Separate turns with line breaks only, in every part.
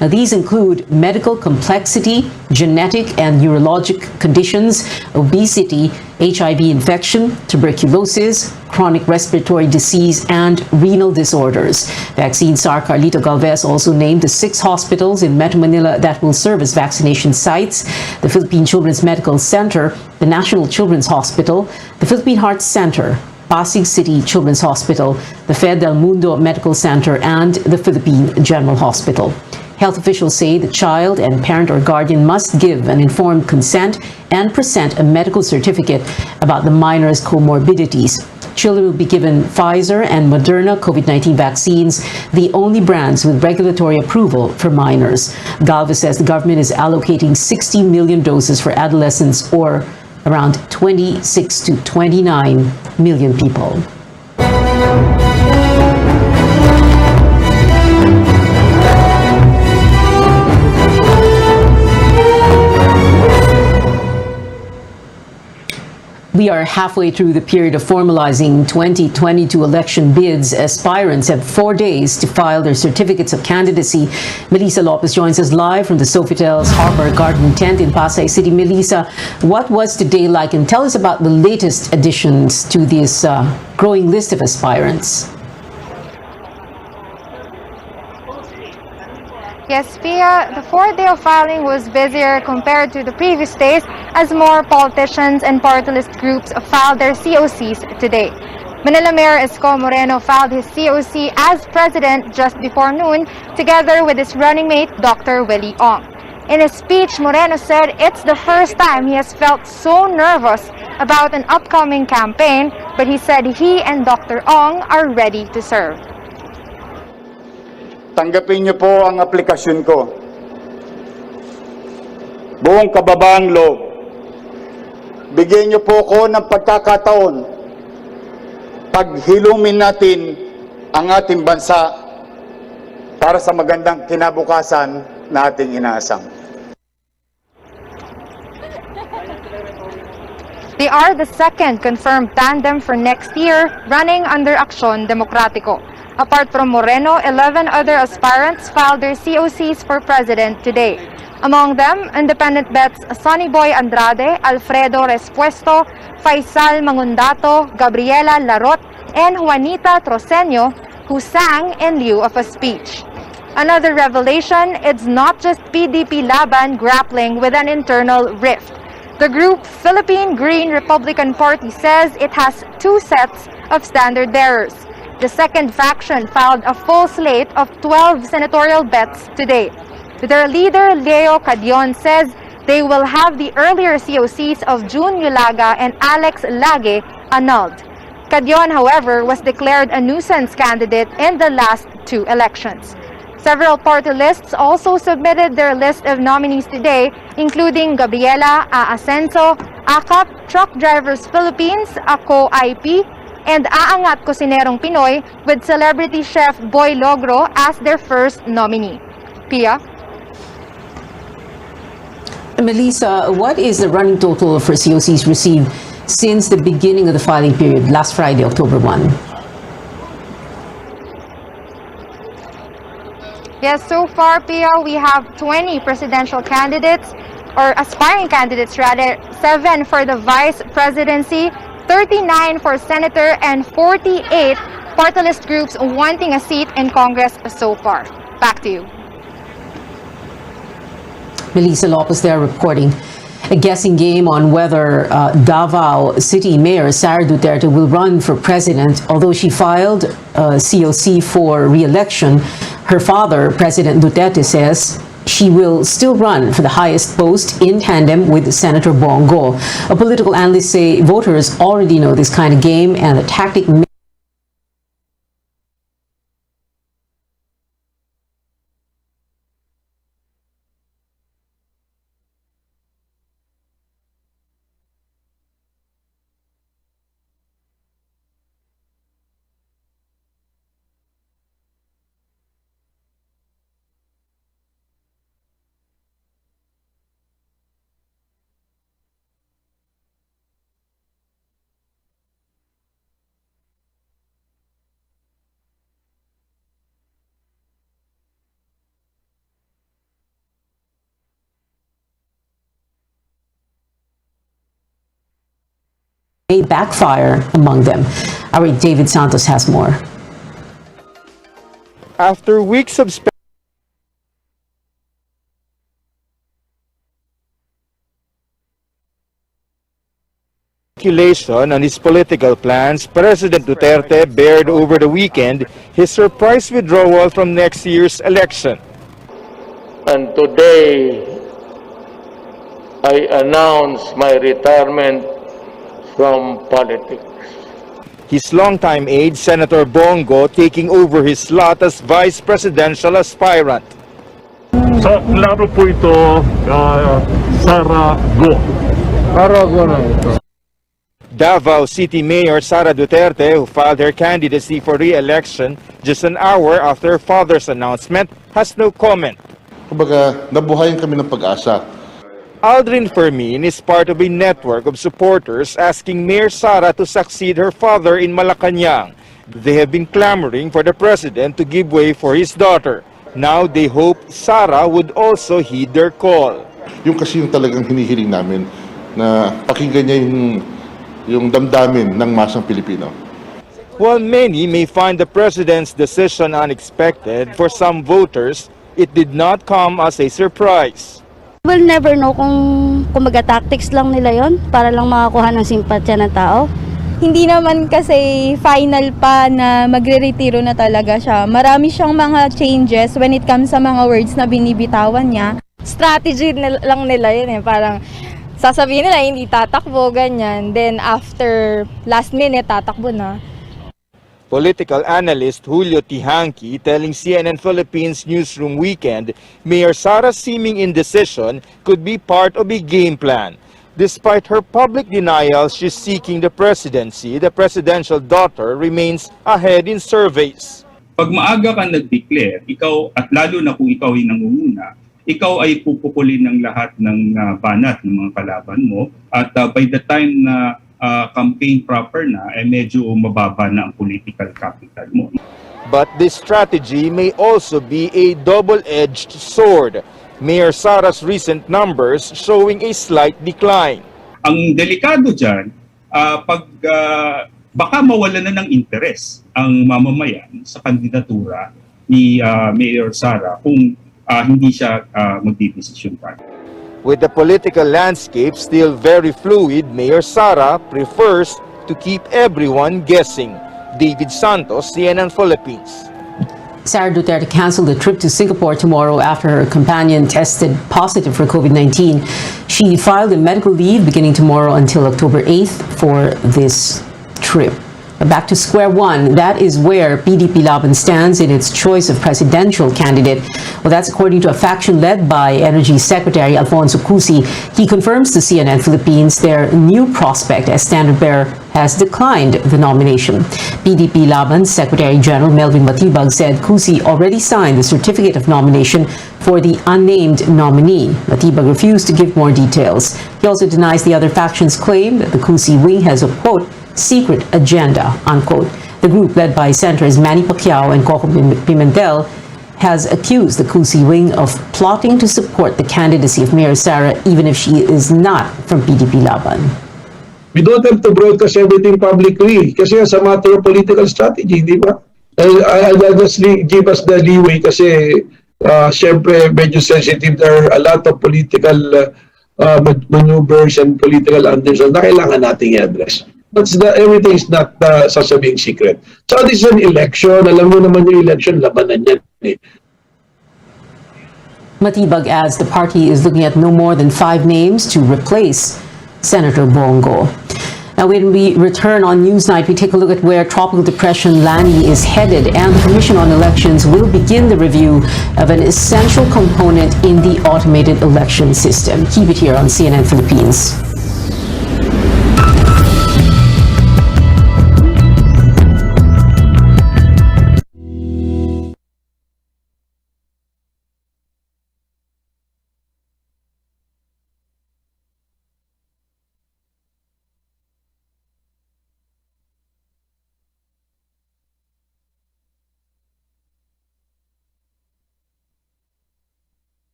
Now, these include medical complexity, genetic and neurologic conditions, obesity, HIV infection, tuberculosis, chronic respiratory disease, and renal disorders. Vaccine czar Carlito Galvez also named the 6 hospitals in Metro Manila that will serve as vaccination sites: the Philippine Children's Medical Center, the National Children's Hospital, the Philippine Heart Center, Pasig City Children's Hospital, the Fed Del Mundo Medical Center, and the Philippine General Hospital. Health officials say the child and parent or guardian must give an informed consent and present a medical certificate about the minor's comorbidities. Children will be given Pfizer and Moderna COVID-19 vaccines, the only brands with regulatory approval for minors. Galvez says the government is allocating 60 million doses for adolescents, or around 26 to 29 million people. We are halfway through the period of formalizing 2022 election bids. Aspirants have 4 days to file their certificates of candidacy. Melissa Lopez joins us live from the Sofitel's Harbor Garden tent in Pasay City. Melissa, what was today like? And tell us about the latest additions to this growing list of aspirants.
Yes, Pia, the 4th day of filing was busier compared to the previous days as more politicians and party list groups filed their COCs today. Manila Mayor Isko Moreno filed his COC as president just before noon, together with his running mate, Dr. Willie Ong. In his speech, Moreno said it's the first time he has felt so nervous about an upcoming campaign, but he said he and Dr. Ong are ready to serve.
Tanggapin niyo po ang aplikasyon ko. Buong kababaang loob. Bigyan niyo po ko ng pagkakataon. Paghilumin natin ang ating bansa para sa magandang kinabukasan na ating inaasam.
They are the second confirmed tandem for next year, running under Aksyon Demokratiko. Apart from Moreno, 11 other aspirants filed their COCs for president today. Among them, independent bets Sonny Boy Andrade, Alfredo Respuesto, Faisal Mangundato, Gabriela Larot, and Juanita Troceño, who sang in lieu of a speech. Another revelation, it's not just PDP Laban grappling with an internal rift. The group Philippine Green Republican Party says it has 2 sets of standard bearers. The second faction filed a full slate of 12 senatorial bets today. Their leader, Leo Cadion, says they will have the earlier COCs of June Yulaga and Alex Lage annulled. Cadion, however, was declared a nuisance candidate in the last 2 elections. Several party lists also submitted their list of nominees today, including Gabriela A. Ascenso, AKAP, Truck Drivers Philippines, AKO IP, and Aangat Kusinerong Pinoy, with celebrity chef Boy Logro as their first nominee. Pia?
Melissa, what is the running total for COCs received since the beginning of the filing period last Friday, October 1?
Yes, so far, Pia, we have 20 presidential candidates, or aspiring candidates rather, 7 for the vice presidency, 39 for senator, and 48 party list groups wanting a seat in Congress so far. Back to you.
Melissa Lopez there reporting. A guessing game on whether Davao City Mayor Sara Duterte will run for president. Although she filed a COC for re-election, her father, President Duterte, says she will still run for the highest post in tandem with Senator Bongo. A political analyst say voters already know this kind of game and the tactic may backfire among them. Our David Santos has more.
After weeks of speculation on his political plans, President Duterte bared over the weekend his surprise withdrawal from next year's election.
And today, I announce my retirement from politics.
His longtime aide, Senator Bongo, taking over his slot as vice presidential aspirant.
Sa klaro po ito, Sara Go.
Davao City Mayor Sara Duterte, who filed her candidacy for re-election just an hour after her father's announcement, has no comment.
Kumbaga, nabuhayan kami ng pag-asa.
Aldrin Fermin is part of a network of supporters asking Mayor Sara to succeed her father in Malacanang. They have been clamoring for the president to give way for his daughter. Now they hope Sara would also heed their call.
Yung kasi yung talagang hinihiling namin na pakinggan niya yung damdamin ng masang Pilipino.
While many may find the president's decision unexpected, for some voters, it did not come as a surprise.
We'll never know kung kumaga tactics lang nila yon para lang makakuha ng simpatya ng tao.
Hindi naman kasi final pa na magre-retiro na talaga siya. Marami siyang mga changes when it comes sa mga words na binibitawan niya.
Strategy lang nila yun eh. Parang sasabihin nila hindi tatakbo, ganyan. Then after last minute, tatakbo na.
Political analyst Julio Tihanki telling CNN Philippines Newsroom Weekend, Mayor Sara's seeming indecision could be part of a game plan. Despite her public denial she's seeking the presidency, the presidential daughter remains ahead in surveys.
Pag maaga ka nag-declare, ikaw at lalo na kung ikaw ay nangunguna, ikaw ay pupukulin ng lahat ng banat ng mga kalaban mo at by the time na campaign proper na, medyo mababa na ang political capital mo.
But this strategy may also be a double-edged sword. Mayor Sara's recent numbers showing a slight decline.
Ang delikado dyan, baka mawala na ng interes ang mamamayan sa kandidatura ni Mayor Sara kung hindi siya magdidesisyon pa.
With the political landscape still very fluid, Mayor Sara prefers to keep everyone guessing. David Santos, CNN Philippines.
Sara Duterte canceled a trip to Singapore tomorrow after her companion tested positive for COVID-19. She filed a medical leave beginning tomorrow until October 8th for this trip. But back to square one, that is where PDP Laban stands in its choice of presidential candidate. Well, that's according to a faction led by Energy Secretary Alfonso Cusi. He confirms to CNN Philippines their new prospect as standard bearer has declined the nomination. PDP Laban Secretary General Melvin Matibag said Cusi already signed the certificate of nomination for the unnamed nominee. Matibag refused to give more details. He also denies the other faction's claim that the Cusi wing has a, quote, secret agenda, unquote. The group, led by Senators Manny Pacquiao and Coco Pimentel, has accused the Cusi wing of plotting to support the candidacy of Mayor Sara even if she is not from PDP Laban.
We don't have to broadcast everything publicly kasi sa matter of political strategy, di ba? I'll just give us the leeway kasi syempre medyo sensitive. There are a lot of political maneuvers and political understanding na kailangan nating i-address. Everything is not sasabing secret. So this is an election. Alam mo naman yung election, labanan yan eh.
Matibag adds the party is looking at no more than 5 names to replace Senator Bongo. Now, when we return on Newsnight, we take a look at where Tropical Depression Lani is headed, and the Commission on Elections will begin the review of an essential component in the automated election system. Keep it here on CNN Philippines.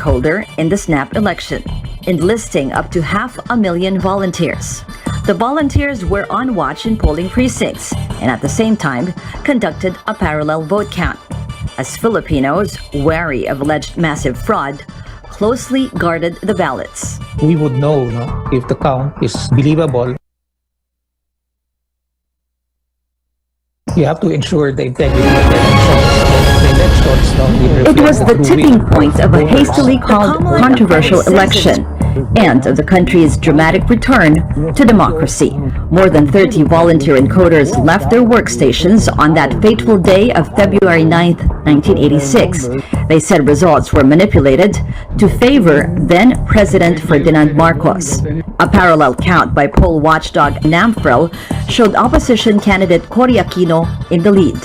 stakeholder in the snap election, enlisting up to 500,000 volunteers. The volunteers were on watch in polling precincts and at the same time conducted a parallel vote count, as Filipinos, wary of alleged massive fraud, closely guarded the ballots.
We would know, if the count is believable. You have to ensure the integrity of the elections.
It was the tipping point of a hastily called controversial election and of the country's dramatic return to democracy. More than 30 volunteer encoders left their workstations on that fateful day of February 9, 1986. They said results were manipulated to favor then-President Ferdinand Marcos. A parallel count by poll watchdog NAMFREL showed opposition candidate Cory Aquino in the lead.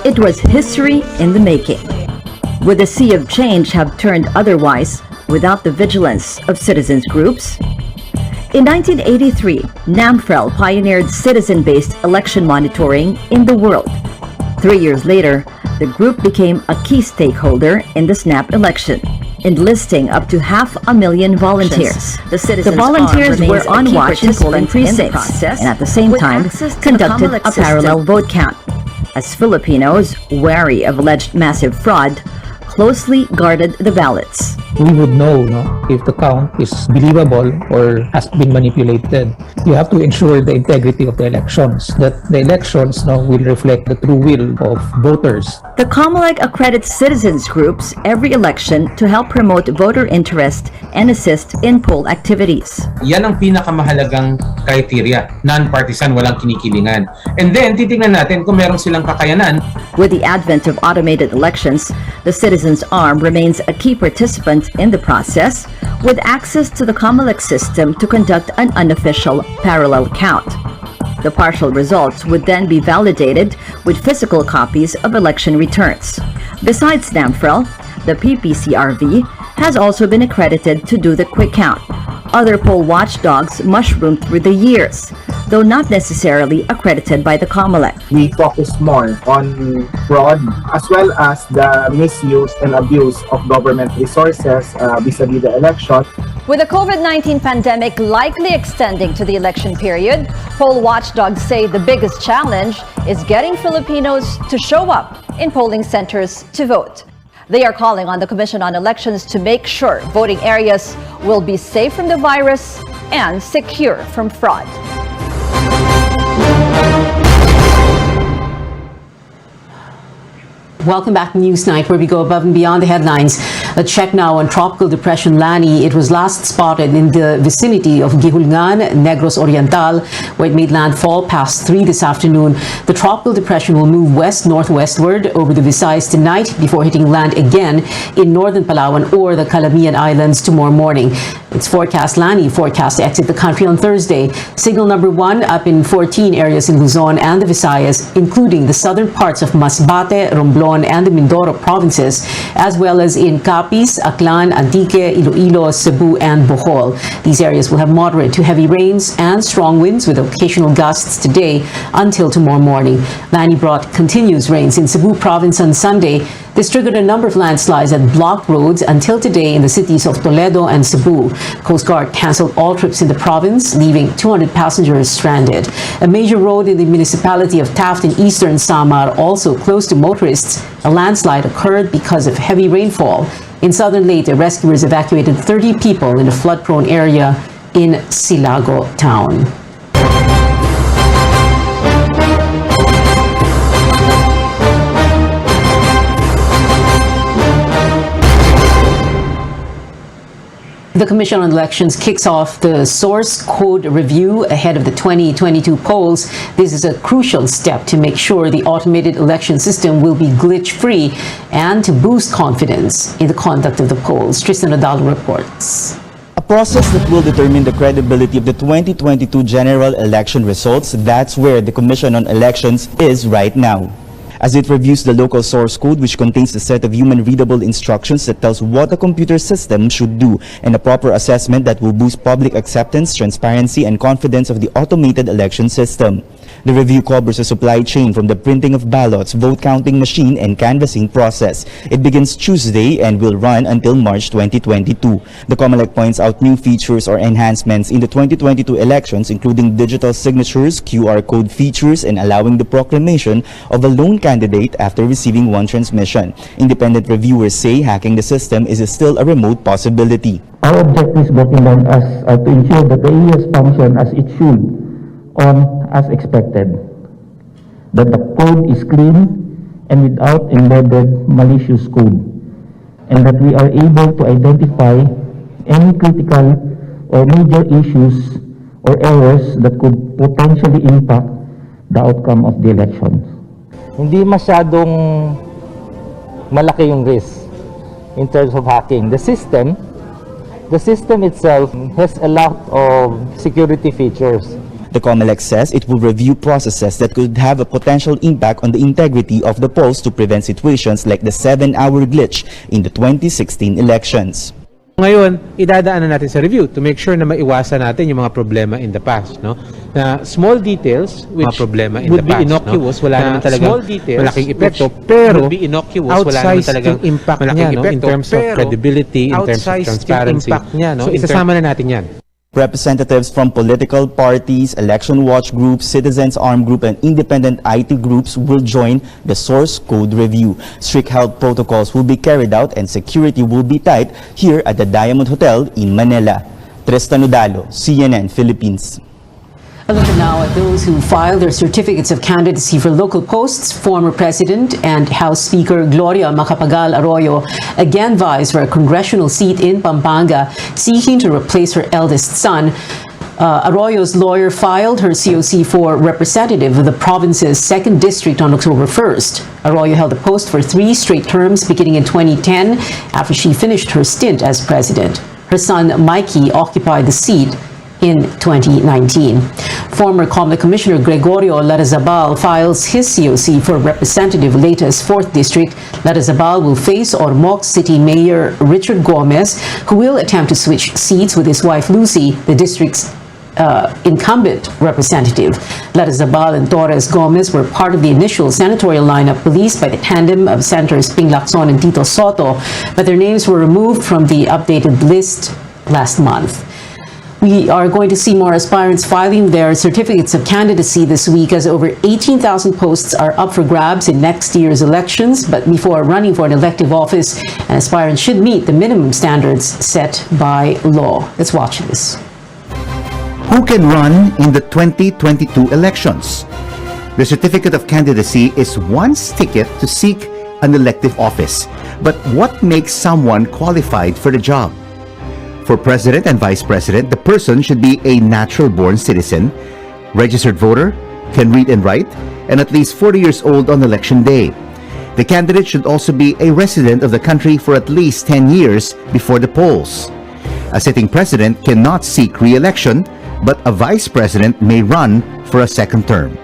It was history in the making. Would the sea of change have turned otherwise without the vigilance of citizens groups? In 1983, NAMFREL pioneered citizen-based election monitoring in the world. 3 years later, the group became a key stakeholder in the snap election, enlisting up to 500,000 volunteers. The volunteers were on watch in polling precincts and at the same time conducted a parallel vote count, as Filipinos, wary of alleged massive fraud, closely guarded the ballots.
We would know, if the count is believable or has been manipulated. You have to ensure the integrity of the elections, that the elections will reflect the true will of voters.
The COMELEC accredits citizens groups every election to help promote voter interest and assist in poll activities.
Yan ang pinakamahalagang criteria. Non-partisan, walang kinikilingan. And then, titingnan natin kung meron silang kakayanan.
With the advent of automated elections, the citizens' arm remains a key participant in the process, with access to the COMELEC system to conduct an unofficial parallel count. The partial results would then be validated with physical copies of election returns. Besides NAMFREL, the PPCRV has also been accredited to do the quick count. Other poll watchdogs mushroomed through the years, though not necessarily accredited by the COMELEC.
We focus more on fraud as well as the misuse and abuse of government resources vis-a-vis the election.
With the COVID-19 pandemic likely extending to the election period, poll watchdogs say the biggest challenge is getting Filipinos to show up in polling centers to vote. They are calling on the Commission on Elections to make sure voting areas will be safe from the virus and secure from fraud.
Welcome back to Newsnight, where we go above and beyond the headlines. A check now on Tropical Depression Lani. It was last spotted in the vicinity of Gihulngan, Negros Oriental, where it made landfall past 3 this afternoon. The Tropical Depression will move west-northwestward over the Visayas tonight before hitting land again in northern Palawan or the Calamian Islands tomorrow morning. It's forecast Lani forecast to exit the country on Thursday. Signal number 1 up in 14 areas in Luzon and the Visayas, including the southern parts of Masbate, Romblon, and the Mindoro provinces, as well as in Capiz, Aklan, Antique, Iloilo, Cebu, and Bohol. These areas will have moderate to heavy rains and strong winds with occasional gusts today until tomorrow morning. Lani brought continuous rains in Cebu province on Sunday. This triggered a number of landslides and blocked roads until today in the cities of Toledo and Cebu. Coast Guard canceled all trips in the province, leaving 200 passengers stranded. A major road in the municipality of Taft in eastern Samar also closed to motorists. A landslide occurred because of heavy rainfall. In southern Leyte, rescuers evacuated 30 people in a flood-prone area in Silago town. The Commission on Elections kicks off the source code review ahead of the 2022 polls. This is a crucial step to make sure the automated election system will be glitch-free and to boost confidence in the conduct of the polls. Tristan Odalo reports.
A process that will determine the credibility of the 2022 general election results, that's where the Commission on Elections is right now, as it reviews the local source code, which contains a set of human-readable instructions that tells what a computer system should do, and a proper assessment that will boost public acceptance, transparency, and confidence of the automated election system. The review covers the supply chain from the printing of ballots, vote counting machine, and canvassing process. It begins Tuesday and will run until March 2022. The COMELEC points out new features or enhancements in the 2022 elections, including digital signatures, QR code features, and allowing the proclamation of a lone candidate after receiving one transmission. Independent reviewers say hacking the system is still a remote possibility.
Our objectives working on us are to ensure that the AES function as it should on as expected, that the code is clean and without embedded malicious code, and that we are able to identify any critical or major issues or errors that could potentially impact the outcome of the elections.
Hindi masyadong malaki yung risk in terms of hacking. The system itself has a lot of security features.
The COMELEC says it will review processes that could have a potential impact on the integrity of the polls to prevent situations like the 7-hour glitch in the 2016 elections.
Ngayon, idadaanan natin sa review to make sure na maiwasan natin yung mga problema in the past, no? Na small details which would be innocuous, wala naman talagang malaking epekto, pero outsized yung impact niya, no? In terms of credibility, in terms of transparency. So, isasama na natin yan.
Representatives from political parties, election watch groups, citizens armed group, and independent IT groups will join the source code review. Strict health protocols will be carried out and security will be tight here at the Diamond Hotel in Manila. Tristan Udalo, CNN Philippines.
A look now at those who filed their certificates of candidacy for local posts. Former President and House Speaker Gloria Macapagal Arroyo again vies for a congressional seat in Pampanga, seeking to replace her eldest son. Arroyo's lawyer filed her COC for representative of the province's 2nd District on October 1st. Arroyo held the post for 3 straight terms beginning in 2010 after she finished her stint as president. Her son Mikey occupied the seat in 2019. Former COMELEC Commissioner Gregorio Larazabal files his COC for Representative Leytes 4th District. Larazabal will face Ormoc City Mayor Richard Gomez, who will attempt to switch seats with his wife Lucy, the district's incumbent representative. Larazabal and Torres Gomez were part of the initial senatorial lineup released by the tandem of Senators Ping Lacson and Tito Soto, but their names were removed from the updated list last month. We are going to see more aspirants filing their certificates of candidacy this week as over 18,000 posts are up for grabs in next year's elections. But before running for an elective office, an aspirant should meet the minimum standards set by law. Let's watch this.
Who can run in the 2022 elections? The certificate of candidacy is one's ticket to seek an elective office. But what makes someone qualified for the job? For president and vice president, the person should be a natural-born citizen, registered voter, can read and write, and at least 40 years old on election day. The candidate should also be a resident of the country for at least 10 years before the polls. A sitting president cannot seek re-election, but a vice president may run for a second term.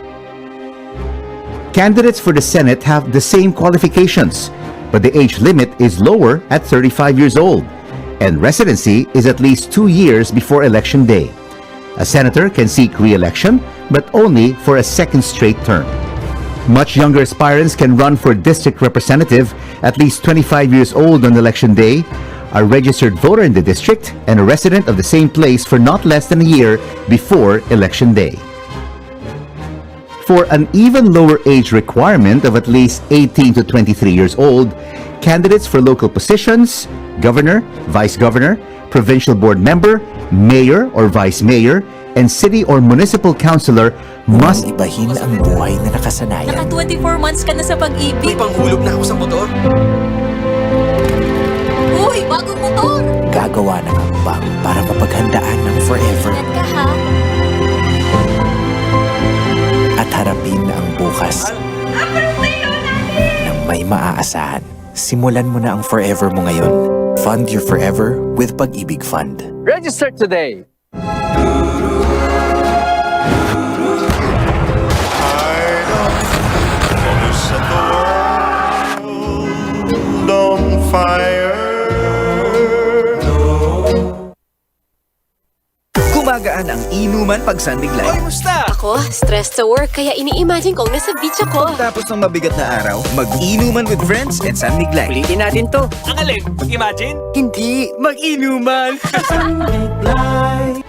Candidates for the Senate have the same qualifications, but the age limit is lower at 35 years old. And residency is at least 2 years before election day. A senator can seek re-election, but only for a second straight term. Much younger aspirants can run for district representative, at least 25 years old on election day, a registered voter in the district, and a resident of the same place for not less than a year before election day. For an even lower age requirement of at least 18 to 23 years old, candidates for local positions, governor, vice governor, provincial board member, mayor or vice mayor, and city or municipal councilor must
ibahin ang buhay na nakasanayan.
Naka 24 months ka na sa pag-ibig.
May panghulog na ako sa motor.
Uy, bagong motor!
Gagawa ng hakbang para mapaghandaan ng forever.
Ingat ka ha?
At harapin ang bukas nang may maaasahan. Simulan mo na ang forever mo ngayon. Fund your forever with Pag-ibig Fund.
Register today!
On fire.
Gumagaan ang inuman
inuman pag sandiglay. Oy, musta?
Ako, stressed sa work kaya ini-imagine kong nasa beach ako.
Tapos ng mabigat na araw, mag-inuman with friends and sandiglay.
Ulitin natin to. Ang alin? Imagine?
Hindi, mag-inuman. Sandiglay.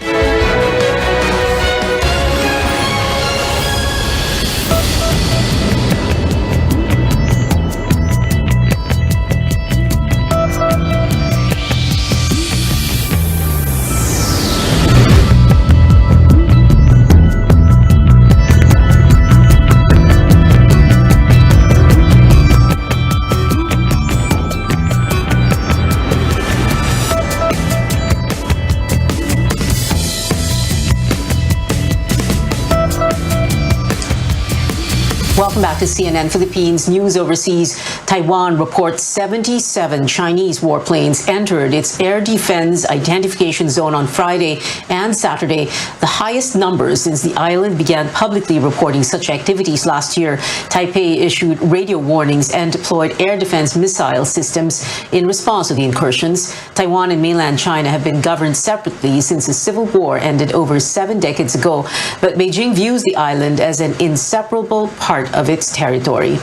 Welcome back to CNN Philippines News Overseas. Taiwan reports 77 Chinese warplanes entered its air defense identification zone on Friday and Saturday, the highest numbers since the island began publicly reporting such activities last year. Taipei issued radio warnings and deployed air defense missile systems in response to the incursions. Taiwan and mainland China have been governed separately since the civil war ended over 7 decades ago, but Beijing views the island as an inseparable part of its territory.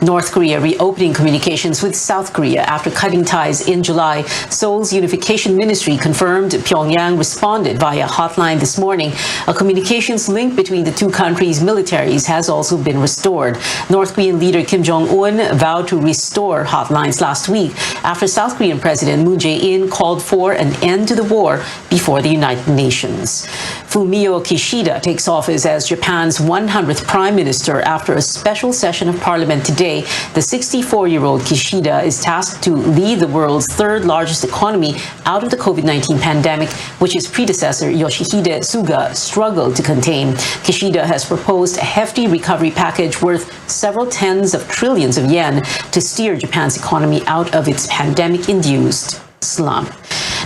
North Korea reopening communications with South Korea after cutting ties in July. Seoul's Unification Ministry confirmed Pyongyang responded via hotline this morning. A communications link between the two countries' militaries has also been restored. North Korean leader Kim Jong-un vowed to restore hotlines last week after South Korean President Moon Jae-in called for an end to the war before the United Nations. Fumio Kishida takes office as Japan's 100th Prime Minister after a special session of parliament today. The 64-year-old Kishida is tasked to lead the world's third largest economy out of the COVID-19 pandemic, which his predecessor Yoshihide Suga struggled to contain. Kishida has proposed a hefty recovery package worth several tens of trillions of yen to steer Japan's economy out of its pandemic-induced slump.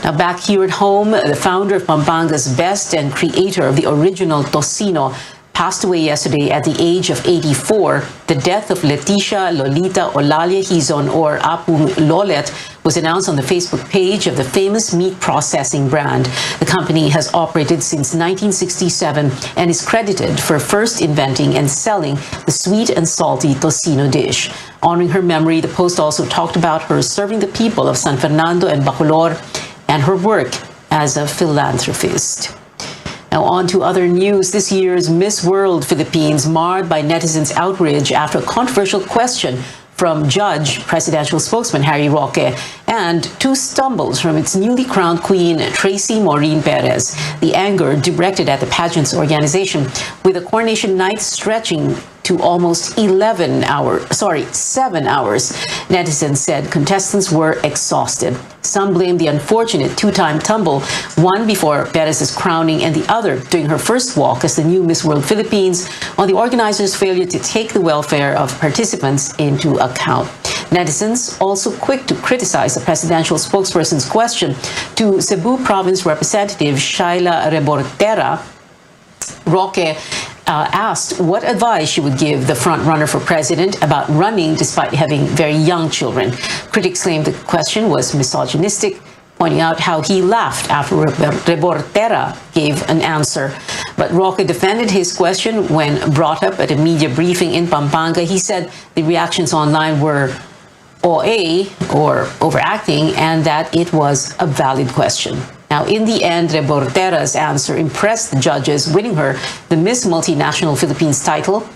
Now back here at home, the founder of Pampanga's Best and creator of the original Tocino passed away yesterday at the age of 84. The death of Leticia Lolita Olalia Hizon, or Apung Lolet, was announced on the Facebook page of the famous meat processing brand. The company has operated since 1967 and is credited for first inventing and selling the sweet and salty tocino dish. Honoring her memory, the post also talked about her serving the people of San Fernando and Bacolor and her work as a philanthropist. Now on to other news. This year's Miss World Philippines marred by netizens' outrage after a controversial question from Judge, presidential spokesman Harry Roque, and two stumbles from its newly crowned queen, Tracy Maureen Perez. The anger directed at the pageant's organization, with the coronation night stretching to almost 7 hours. Netizens said contestants were exhausted. Some blamed the unfortunate two-time tumble, one before Perez's crowning and the other during her first walk as the new Miss World Philippines, on the organizers' failure to take the welfare of participants into account. Netizens also quick to criticize the presidential spokesperson's question to Cebu Province Representative Shaila Rebortera. Roque asked what advice she would give the front-runner for president about running despite having very young children. Critics claimed the question was misogynistic, pointing out how he laughed after Rebortera gave an answer. But Roque defended his question when brought up at a media briefing in Pampanga. He said the reactions online were OA, or overacting, and that it was a valid question. Now, in the end, Rebortera's answer impressed the judges, winning her the Miss Multinational Philippines title.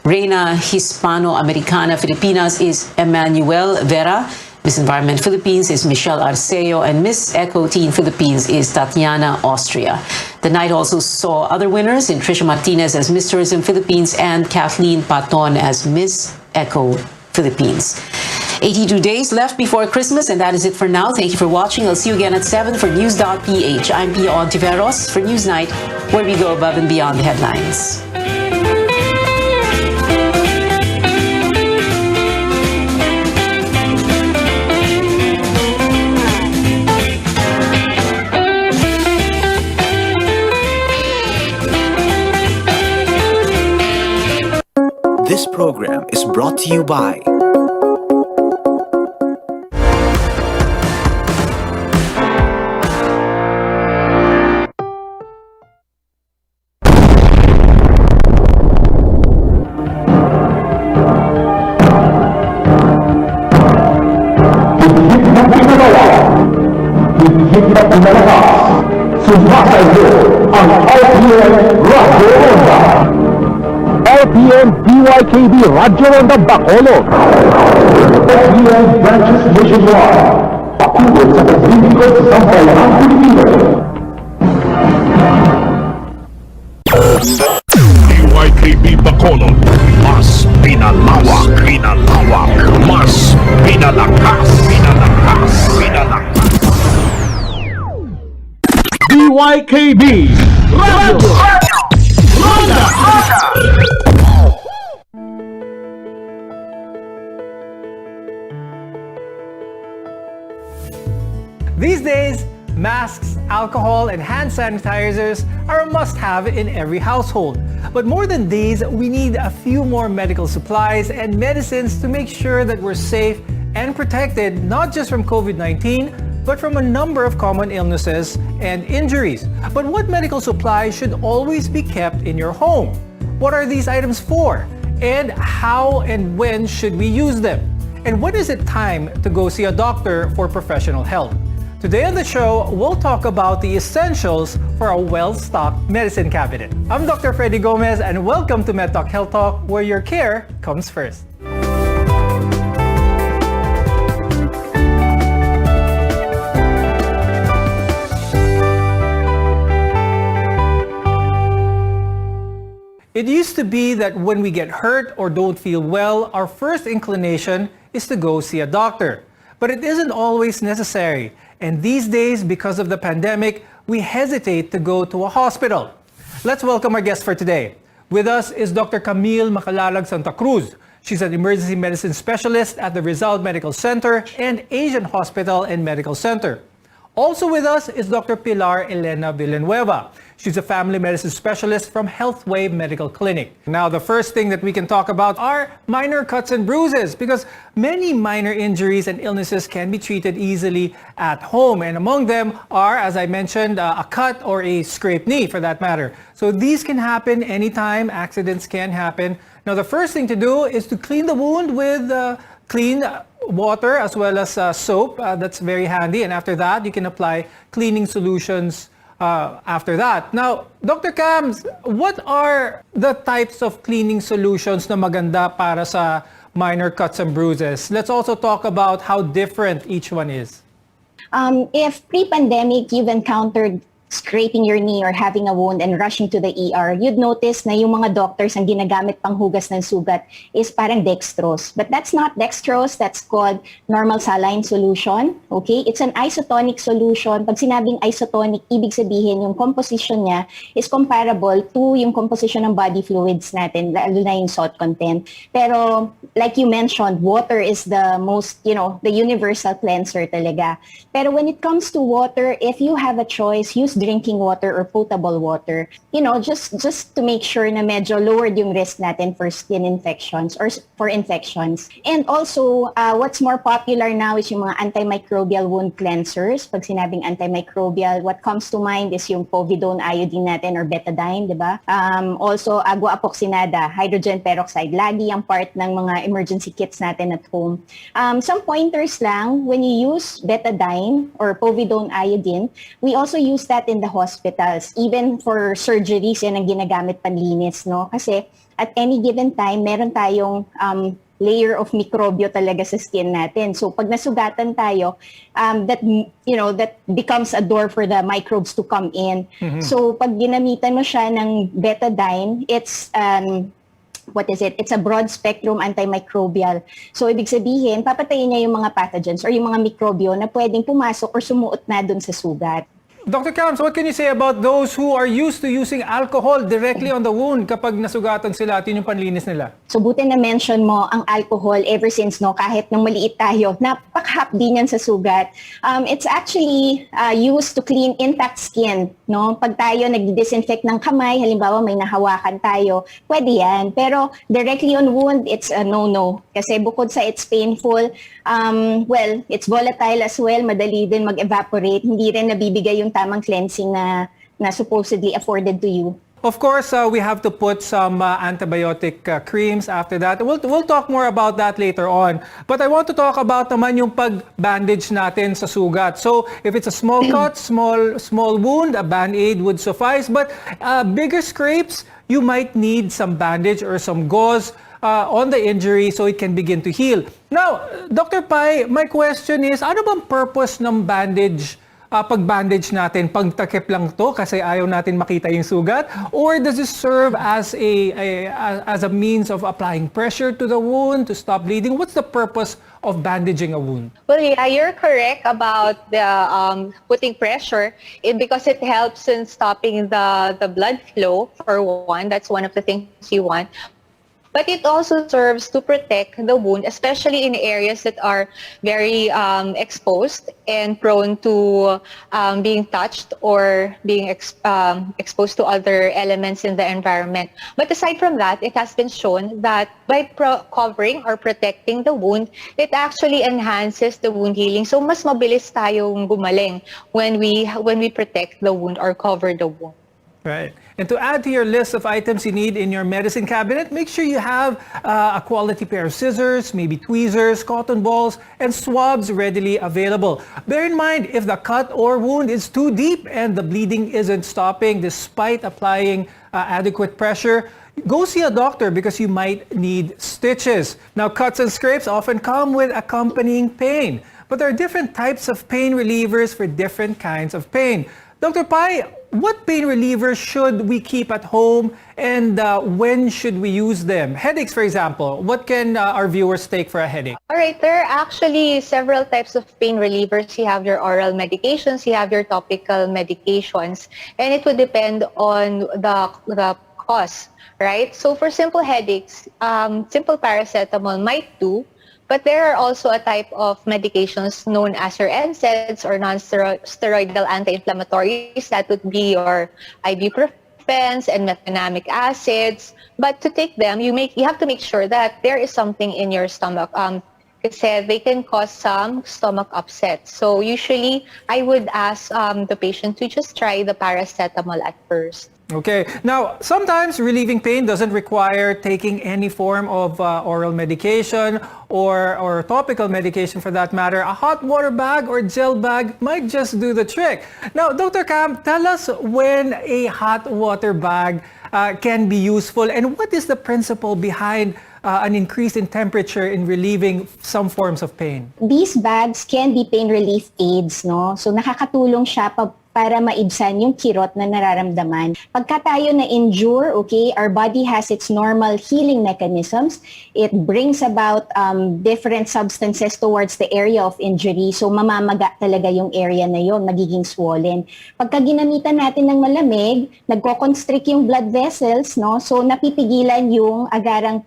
Reina Hispano-Americana Filipinas is Emmanuel Vera. Miss Environment Philippines is Michelle Arceo, and Miss Eco Teen Philippines is Tatiana Austria. The night also saw other winners in Trisha Martinez as Miss Tourism Philippines and Kathleen Paton as Miss Eco Philippines. 82 days left before Christmas, and that is it for now. Thank you for watching. I'll see you again at 7 for News.ph. I'm Pia Ontiveros for Newsnight, where we go above and beyond the headlines.
This program is brought to you by
RPM Radyo Ronda. RPM DYKB Radyo Ronda Bacolod. RPM Branches Nationwide. Patungkol sa paglilingkod sa bayang Pilipino.
DYKB Bacolod, mas pinalawak, mas pinalakas. DYKB Radio Ronda.
These days, masks, alcohol, and hand sanitizers are a must-have in every household. But more than these, we need a few more medical supplies and medicines to make sure that we're safe and protected not just from COVID-19, but from a number of common illnesses and injuries. But what medical supplies should always be kept in your home? What are these items for? And how and when should we use them? And when is it time to go see a doctor for professional help? Today on the show, we'll talk about the essentials for a well-stocked medicine cabinet. I'm Dr. Freddy Gomez, and welcome to MedTalk Health Talk, where your care comes first. It used to be that when we get hurt or don't feel well, our first inclination is to go see a doctor. But it isn't always necessary. And these days, because of the pandemic, we hesitate to go to a hospital. Let's welcome our guest for today. With us is Dr. Camille Macalalag Santa Cruz. She's an emergency medicine specialist at the Rizal Medical Center and Asian Hospital and Medical Center. Also with us is Dr. Pilar Elena Villanueva. She's a family medicine specialist from Healthway Medical Clinic. Now, the first thing that we can talk about are minor cuts and bruises, because many minor injuries and illnesses can be treated easily at home. And among them are, as I mentioned, a cut or a scraped knee for that matter. So these can happen anytime. Accidents can happen. Now, the first thing to do is to clean the wound with clean water as well as soap. That's very handy. And after that, you can apply cleaning solutions after that. Now, Dr. Cams, what are the types of cleaning solutions na maganda para sa minor cuts and bruises? Let's also talk about how different each one is.
If pre-pandemic you've encountered scraping your knee or having a wound and rushing to the ER, you'd notice na yung mga doctors ang ginagamit pang hugas ng sugat is parang dextrose. But that's not dextrose, that's called normal saline solution. Okay? It's an isotonic solution. Pag sinabing isotonic, ibig sabihin yung composition niya is comparable to yung composition ng body fluids natin, lalo na yung salt content. Pero like you mentioned, water is the most, the universal cleanser talaga. Pero when it comes to water, if you have a choice, use drinking water or potable water, just to make sure na medyo lowered yung risk natin for skin infections or for infections. And also, what's more popular now is yung mga antimicrobial wound cleansers. Pag sinabing antimicrobial, what comes to mind is yung povidone iodine natin or betadine, di ba? Also, agua apoxinada, hydrogen peroxide, lagi ang part ng mga emergency kits natin at home. Some pointers lang, when you use betadine or povidone iodine, we also use that in the hospitals. Even for surgeries, yan ang ginagamit panlinis, no? Kasi at any given time, meron tayong layer of mikrobyo talaga sa skin natin. So pag nasugatan tayo, that becomes a door for the microbes to come in. Mm-hmm. So pag ginamitan mo siya ng betadine, it's it's a broad spectrum antimicrobial. So, ibig sabihin, papatayin niya yung mga pathogens or yung mga mikrobyo na pwedeng pumasok or sumuot na dun sa sugat.
Dr. Cams, what can you say about those who are used to using alcohol directly on the wound kapag nasugatan sila at yun yung panlinis nila?
So buti na mention mo ang alcohol ever since, no, kahit nung maliit tayo, napakahapdi niyan sa sugat. It's actually used to clean intact skin, no? Pag tayo nag-disinfect ng kamay, halimbawa may nahawakan tayo, pwede yan. Pero directly on wound, it's a no-no. Kasi bukod sa it's painful, it's volatile as well, madali din mag-evaporate, hindi rin nabibigay yung tamang cleansing na supposedly afforded to you.
Of course, we have to put some antibiotic creams after that. We'll talk more about that later on. But I want to talk about naman yung pag-bandage natin sa sugat. So, if it's a small cut, small wound, a Band-Aid would suffice. But bigger scrapes, you might need some bandage or some gauze on the injury so it can begin to heal. Now, Dr. Pai, my question is, ano bang purpose ng bandage? Pag-bandage natin, pagtakip lang to kasi ayaw natin makita yung sugat? Or does it serve as a means of applying pressure to the wound to stop bleeding? What's the purpose of bandaging a wound?
Well, yeah, you're correct about the putting pressure because it helps in stopping the blood flow, for one. That's one of the things you want. But it also serves to protect the wound, especially in areas that are very exposed and prone to being touched or being exposed to other elements in the environment. But aside from that, it has been shown that by covering or protecting the wound, it actually enhances the wound healing. So mas mabilis tayong gumaling when we protect the wound or cover the wound.
Right. And to add to your list of items you need in your medicine cabinet, make sure you have a quality pair of scissors, maybe tweezers, cotton balls, and swabs readily available. Bear in mind, if the cut or wound is too deep and the bleeding isn't stopping despite applying adequate pressure, go see a doctor because you might need stitches. Now, cuts and scrapes often come with accompanying pain, but there are different types of pain relievers for different kinds of pain. Dr. Pai, what pain relievers should we keep at home and when should we use them? Headaches, for example, what can our viewers take for a headache?
All right, there are actually several types of pain relievers. You have your oral medications, you have your topical medications, and it would depend on the cause, right? So for simple headaches, simple paracetamol might do. But there are also a type of medications known as your NSAIDs or non-steroidal anti-inflammatories. That would be your ibuprofens and mefenamic acids. But to take them, you have to make sure that there is something in your stomach. Kasi they can cause some stomach upset. So usually, I would ask the patient to just try the paracetamol at first.
Okay. Now, sometimes relieving pain doesn't require taking any form of oral medication or topical medication for that matter. A hot water bag or gel bag might just do the trick. Now, Dr. Cam, tell us when a hot water bag can be useful and what is the principle behind an increase in temperature in relieving some forms of pain?
These bags can be pain relief aids, no? So nakakatulong siya para maibsan yung kirot na nararamdaman. Pagka tayo na-injure, okay, our body has its normal healing mechanisms. It brings about different substances towards the area of injury. So mamamaga talaga yung area na yon, magiging swollen. Pagka ginamitan natin ng malamig, nagko-constrict yung blood vessels, no? So napipigilan yung agarang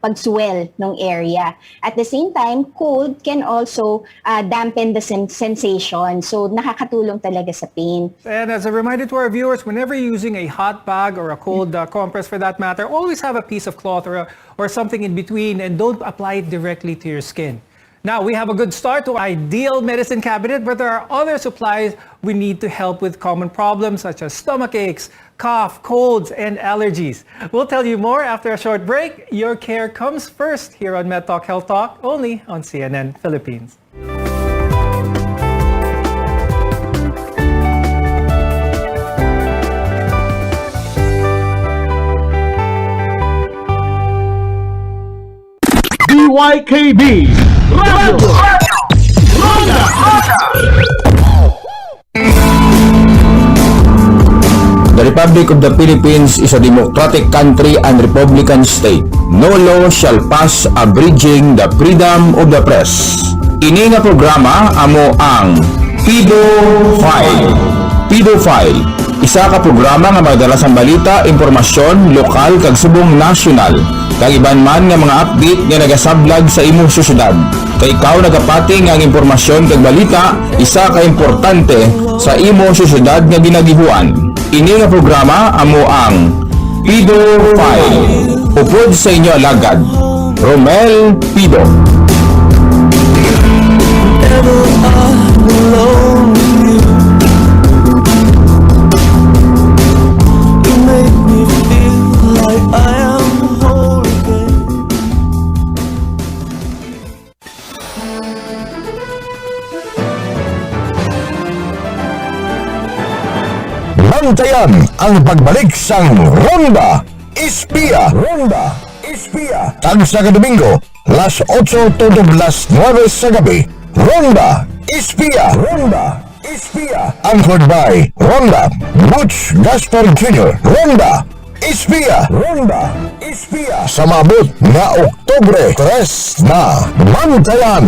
pag-swell ng area. At the same time, cold can also dampen the sensation. So, nakakatulong talaga sa pain.
And as a reminder to our viewers, whenever you're using a hot bag or a cold compress for that matter, always have a piece of cloth or something in between and don't apply it directly to your skin. Now, we have a good start to our ideal medicine cabinet, but there are other supplies we need to help with common problems such as stomach aches, cough, colds, and allergies. We'll tell you more after a short break. Your care comes first here on MedTalk Health Talk, only on CNN Philippines.
DYKB Radio Ronda.
The Republic of the Philippines is a democratic country and republican state. No law shall pass abridging the freedom of the press. Ini nga programa amo ang Pido File. Isa ka programa nga madala sa balita, impormasyon, lokal kag subong nasyonal. Kag iban man nga mga update nga nagasablag sa imong syudad. Kay ikaw nagapati nga ang impormasyon kag balita isa ka importante sa imong syudad nga ginagihuan. Ini nga programa amo ang Pido File. Upod sa inyo alagad, Romel Pido.
You make
Bantayan ang pagbalik sang Ronda Espiya. Ronda Espiya. Tag sa Domingo, las 8 to las 9 sa gabi. Ronda Espiya. Ronda Espiya. Anchored by Ronda Butch Gaspar Jr. Ronda Espiya. Ronda Espiya. Sa maabot na Oktubre 3 na Bantayan.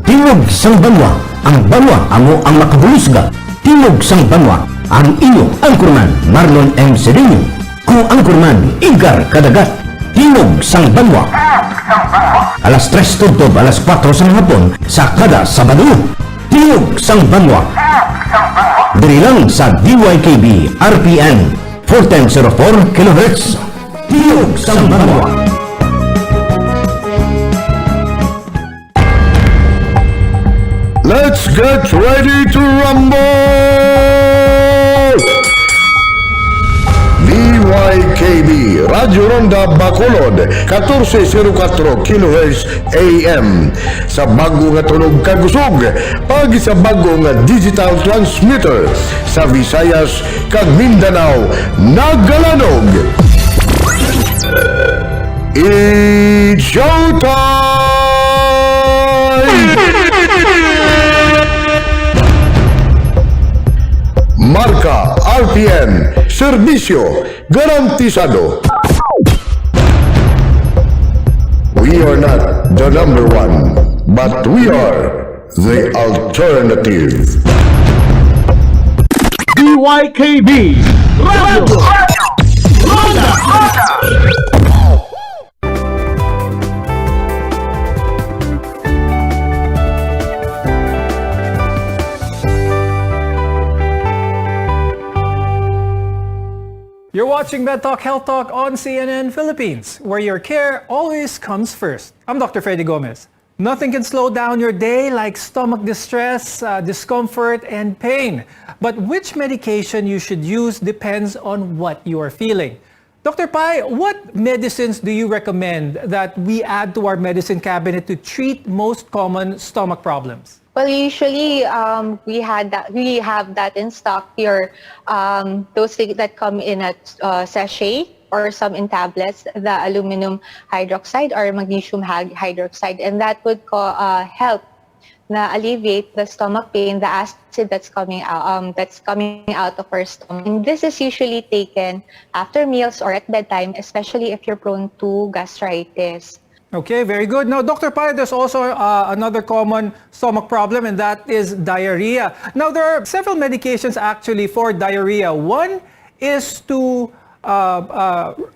Timog sang banwa, ang banwa amo ang makabulusga. Timog sang banwa, ang inyo angkurman Marlon M. Cedillo. Kung angkurman Igar Kadagat. Timog sang banwa. Alas 3 tubtob, alas 4 sang hapon sa kada Sabado. Timog sang banwa. Diri lang sa DYKB RPN 41004 kHz. Timog sang banwa.
Let's get ready to rumble! DYKB Radyo Ronda Bacolod 1404 kHz AM sa bago nga tunog kagusog pag sa bago nga digital transmitter sa Visayas kag Mindanao nagalanog. It's showtime! Marka RPN, serbisyo garantisado. We are not the number one, but we are the alternative.
DYKB Radio Ronda.
You're watching Med Talk Health Talk on CNN Philippines, where your care always comes first. I'm Dr. Freddy Gomez. Nothing can slow down your day like stomach distress, discomfort, and pain. But which medication you should use depends on what you are feeling. Dr. Pai, what medicines do you recommend that we add to our medicine cabinet to treat most common stomach problems?
Well, usually we have that in stock here. Those that come in a sachet or some in tablets, the aluminum hydroxide or magnesium hydroxide, and that would help na alleviate the stomach pain, the acid that's coming out of our stomach. And this is usually taken after meals or at bedtime, especially if you're prone to gastritis.
Okay, very good. Now, Dr. Pai, there's also another common stomach problem, and that is diarrhea. Now, there are several medications actually for diarrhea. One is to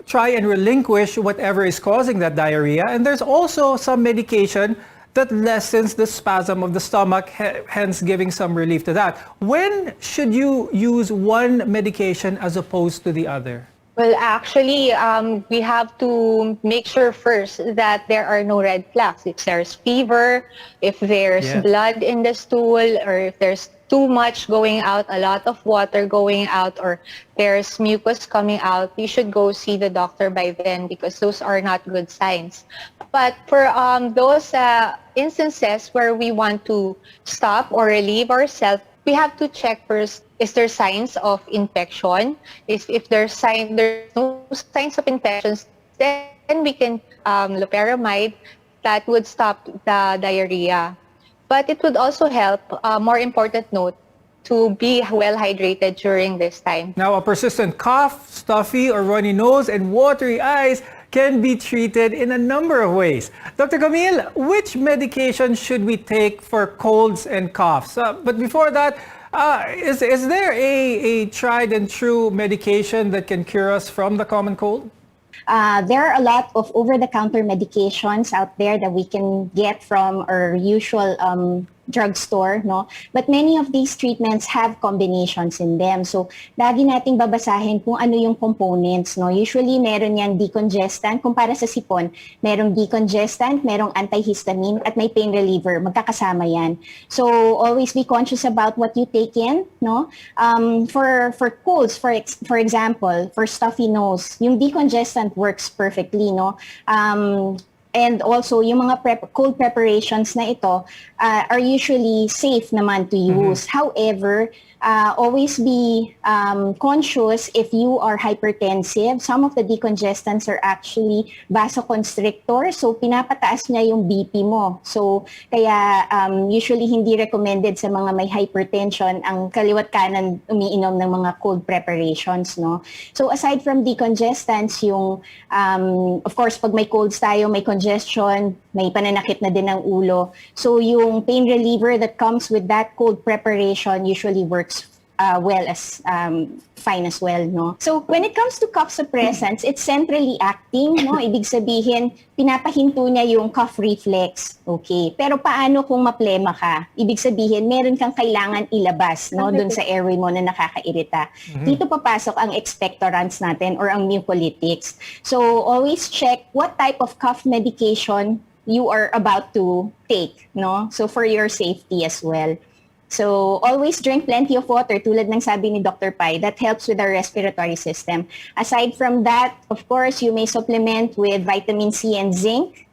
try and relinquish whatever is causing that diarrhea. And there's also some medication that lessens the spasm of the stomach, hence giving some relief to that. When should you use one medication as opposed to the other?
Well, actually, we have to make sure first that there are no red flags. If there's fever, if there's blood in the stool, or if there's too much going out, a lot of water going out, or there's mucus coming out, you should go see the doctor by then because those are not good signs. But for those instances where we want to stop or relieve ourselves, we have to check first, is there signs of infection? If there's no signs of infections, then we can loperamide that would stop the diarrhea. But it would also help, more important note, to be well hydrated during this time.
Now, a persistent cough, stuffy or runny nose, and watery eyes can be treated in a number of ways. Dr. Camille, which medication should we take for colds and coughs? But before that, is there a tried and true medication that can cure us from the common cold?
There are a lot of over-the-counter medications out there that we can get from our usual drugstore, no? But many of these treatments have combinations in them. So, lagi nating babasahin kung ano yung components, no? Usually, meron yang decongestant. Kung para sa sipon, merong decongestant, merong antihistamine, at may pain reliever. Magkakasama yan. So, always be conscious about what you take in, no? For colds, for example, for stuffy nose, yung decongestant works perfectly, no? And also, yung mga cold preparations na ito are usually safe naman to use. However, always be conscious if you are hypertensive. Some of the decongestants are actually vasoconstrictors. So, pinapataas niya yung BP mo. So, kaya usually hindi recommended sa mga may hypertension ang kaliwat kanan umiinom ng mga cold preparations, no? So, aside from decongestants, yung, of course, pag may colds tayo, may congestion, may pananakit na din ng ulo. So, yung pain reliever that comes with that cold preparation usually works fine as well, no? So, when it comes to cough suppressants, it's centrally acting, no? Ibig sabihin, pinapahinto niya yung cough reflex, okay? Pero paano kung maplema ka? Ibig sabihin, meron kang kailangan ilabas, no? Doon sa airway mo na nakakairita. Dito papasok ang expectorants natin or ang mucolytics. So, always check what type of cough medication you are about to take, no? So, for your safety as well. So, always drink plenty of water, tulad ng sabi ni Dr. Pai, that helps with our respiratory system. Aside from that, of course, you may supplement with vitamin C and zinc.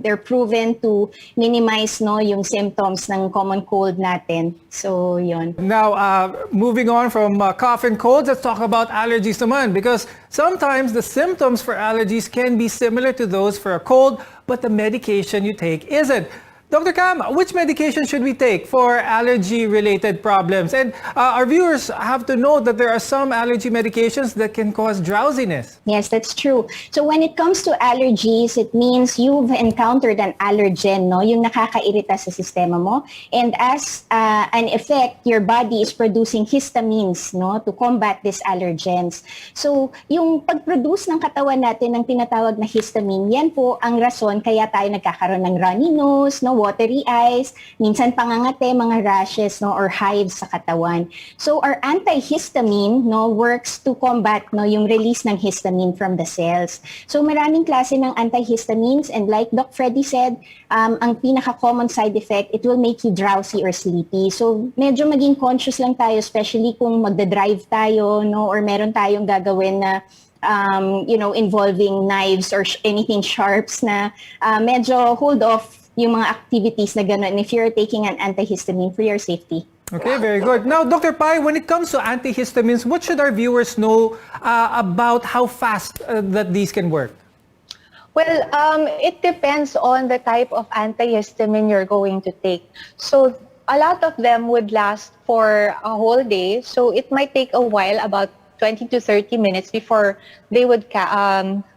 They're proven to minimize, no, yung symptoms ng common cold natin. So, yun.
Now, moving on from cough and colds, let's talk about allergies naman, because sometimes the symptoms for allergies can be similar to those for a cold, but the medication you take isn't. Dr. Cam, which medication should we take for allergy-related problems? And our viewers have to know that there are some allergy medications that can cause drowsiness.
Yes, that's true. So when it comes to allergies, it means you've encountered an allergen, no? Yung nakakairita sa sistema mo. And as an effect, your body is producing histamines, no? To combat these allergens. So yung pag-produce ng katawan natin ng tinatawag na histamine, yan po ang rason kaya tayo nagkakaroon ng runny nose, no? Watery eyes, minsan pangangate, mga rashes, no, or hives sa katawan. So our antihistamine, no, works to combat, no, yung release ng histamine from the cells. So maraming klase ng antihistamines, and like Doc Freddy said, ang pinaka-common side effect, it will make you drowsy or sleepy. So medyo maging conscious lang tayo, especially kung magda-drive tayo, no, or meron tayong gagawin na involving knives or anything sharps na medyo hold off yung mga activities na gano'n if you're taking an antihistamine for your safety.
Okay, very good. Now, Dr. Pai, when it comes to antihistamines, what should our viewers know about how fast that these can work?
Well, it depends on the type of antihistamine you're going to take. So, a lot of them would last for a whole day. So, it might take a while, about 20 to 30 minutes before they would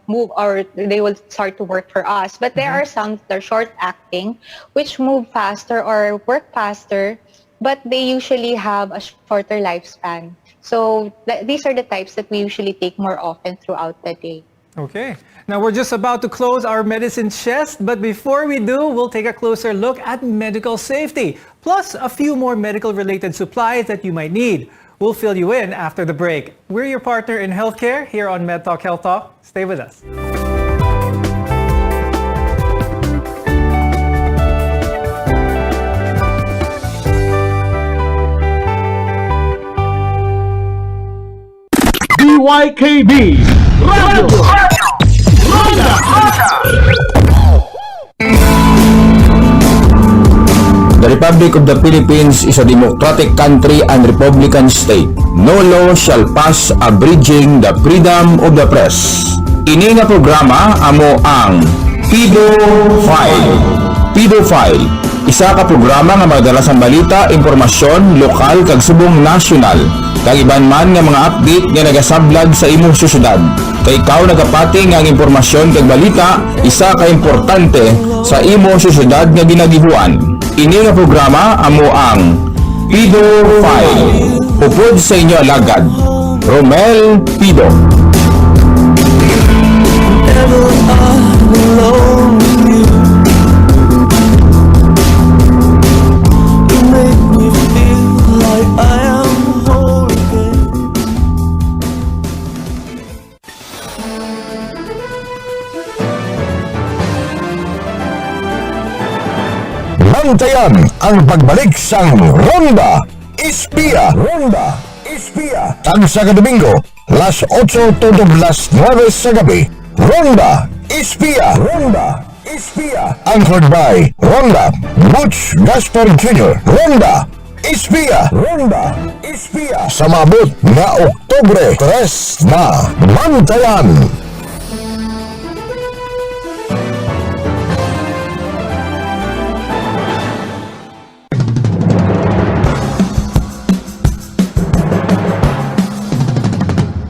move or they will start to work for us. But there are some that are short acting, which move faster or work faster, but they usually have a shorter lifespan. So these are the types that we usually take more often throughout the day.
Okay. Now we're just about to close our medicine chest, but before we do, we'll take a closer look at medical safety, plus a few more medical related supplies that you might need. We'll fill you in after the break. We're your partner in healthcare here on MedTalk Health Talk. Stay with us.
DYKB Radio Ronda.
The Republic of the Philippines is a democratic country and republican state. No law shall pass abridging the freedom of the press. Ini nga programa amo ang Pedo-File. Pedo-File, isa ka programa nga madalas ang balita, impormasyon, lokal kag subong nasyonal. Kag iban man nga mga update nga nagasablag sa imong syudad. Kay ikaw nagapati nga ang impormasyon kag balita isa ka importante sa imong syudad nga ginagihuan. Ini nga programa amo ang Pedo-File. Upod sa inyo alagad, Romel Pido.
Bantayan ang pagbalik sang Ronda Espiya. Ronda Espiya. Tagsa ka Domingo, las 8 to las 9 sa gabi. Ronda Espiya. Ronda Espiya. Anchored by Ronda Butch Gaspar Jr. Ronda Espiya. Ronda Espiya. Sa mabot na Oktubre 3 na Bantayan.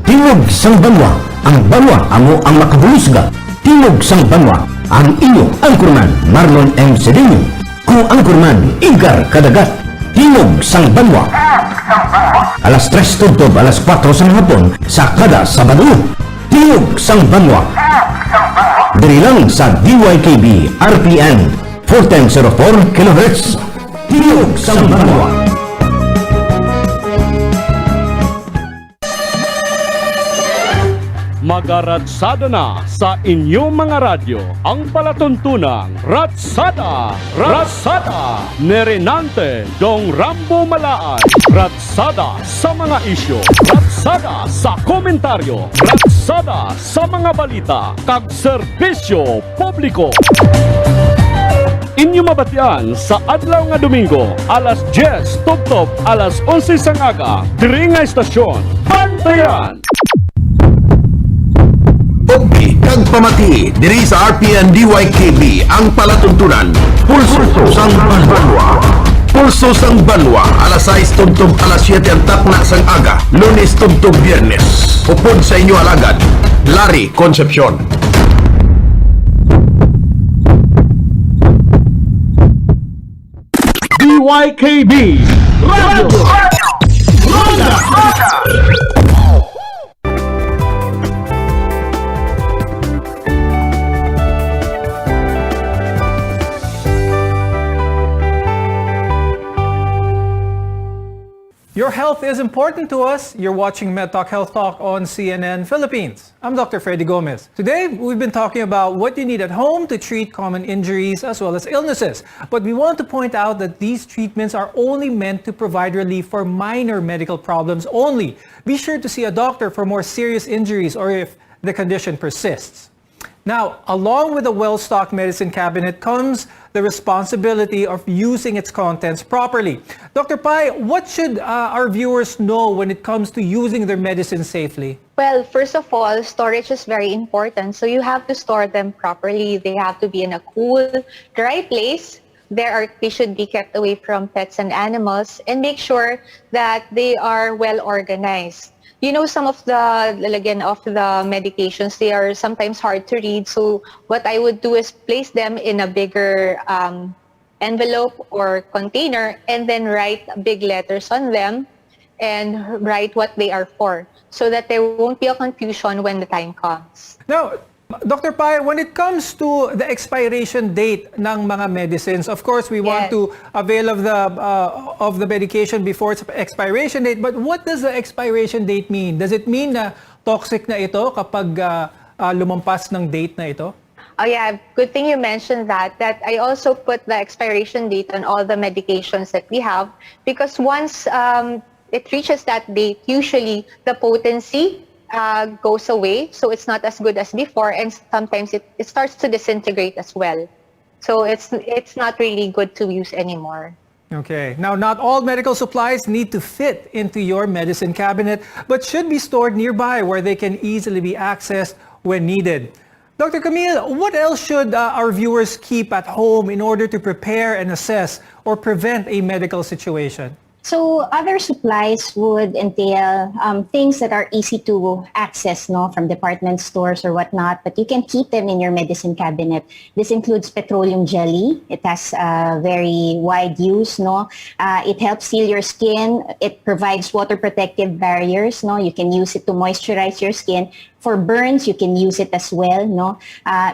Timog sang banwa, ang banwa amo ang makabulusga. Timog sang banwa, ang inyo angkurman Marlon M. Cedillo. Ku angkurman Igar Kadagat. Timog sang banwa. Alas 3 tubtob, alas 4 sa hapon sa kada Sabado. Timog sang banwa. Diri lang sa DYKB RPN 1404 kHz. Timog sang banwa.
Magaratsada na sa inyong mga radyo ang palatuntunang Ratsada! Ratsada! Nerenante Dong Rambo Malaan. Ratsada sa mga isyo. Ratsada sa komentaryo. Ratsada sa mga balita. Kag serbisyo publiko. Inyo mabatian sa adlaw nga Domingo, alas 10 tubtob, alas 11 sang aga, diri nga istasyon, Bantayan!
Pagbi kag pamati diri sa RPN DYKB ang palatuntunan Pulso sang Banwa. Pulso sang Banwa alas 6 tubtob alas 7 ang takna sang aga, Lunes tubtob Biyernes. Upod sa inyo alagad, Larry Concepcion.
DYKB Radio Ronda!
Your health is important to us. You're watching MedTalk Health Talk on CNN Philippines. I'm Dr. Freddy Gomez. Today, we've been talking about what you need at home to treat common injuries as well as illnesses. But we want to point out that these treatments are only meant to provide relief for minor medical problems only. Be sure to see a doctor for more serious injuries or if the condition persists. Now, along with a well-stocked medicine cabinet comes the responsibility of using its contents properly. Dr. Pai, what should our viewers know when it comes to using their medicine safely?
Well, first of all, storage is very important. So you have to store them properly. They have to be in a cool, dry place. They should be kept away from pets and animals, and make sure that they are well organized. You know, some of the lalagyan of the medications, they are sometimes hard to read. So what I would do is place them in a bigger envelope or container and then write big letters on them and write what they are for so that there won't be a confusion when the time comes.
Now, Dr. Pai, when it comes to the expiration date ng mga medicines, of course, we want to avail of the medication before its expiration date. But what does the expiration date mean? Does it mean na toxic na ito kapag lumampas ng date na ito?
Oh yeah, good thing you mentioned that I also put the expiration date on all the medications that we have, because once it reaches that date, usually the potency goes away, so it's not as good as before, and sometimes it starts to disintegrate as well. So it's not really good to use anymore.
Okay. Now, not all medical supplies need to fit into your medicine cabinet, but should be stored nearby where they can easily be accessed when needed. Dr. Camille, what else should our viewers keep at home in order to prepare and assess or prevent a medical situation?
So other supplies would entail things that are easy to access, no, from department stores or whatnot, but you can keep them in your medicine cabinet. This includes petroleum jelly. It has very wide use, no. It helps seal your skin. It provides water protective barriers, no. You can use it to moisturize your skin. For burns, you can use it as well, no?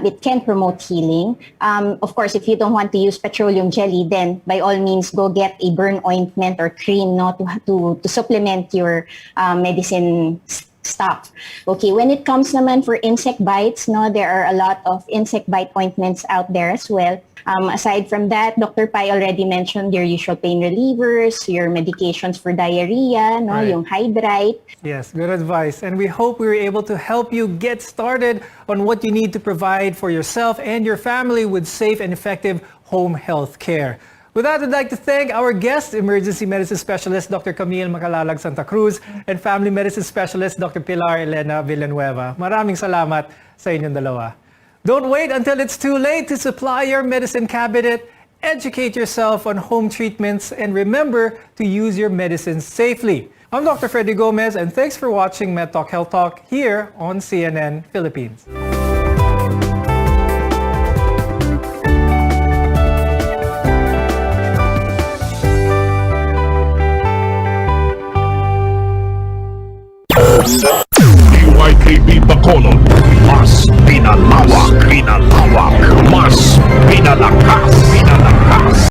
It can promote healing. Of course, if you don't want to use petroleum jelly, then by all means, go get a burn ointment or cream, no, to supplement your medicine stock. Okay, when it comes naman for insect bites, no, there are a lot of insect bite ointments out there as well. Aside from that, Dr. Pai already mentioned your usual pain relievers, your medications for diarrhea, no,
Right.
yung Hydrate.
Yes, good advice. And we hope we were able to help you get started on what you need to provide for yourself and your family with safe and effective home health care. With that, I'd like to thank our guest, emergency medicine specialist Dr. Camille Macalalag Santa Cruz and family medicine specialist Dr. Pilar Elena Villanueva. Maraming salamat sa inyong dalawa. Don't wait until it's too late to supply your medicine cabinet. Educate yourself on home treatments and remember to use your medicines safely. I'm Dr. Freddy Gomez and thanks for watching MedTalk Health Talk here on CNN Philippines.
DYKB Bacolod, mas pinalawak, mas pinalakas.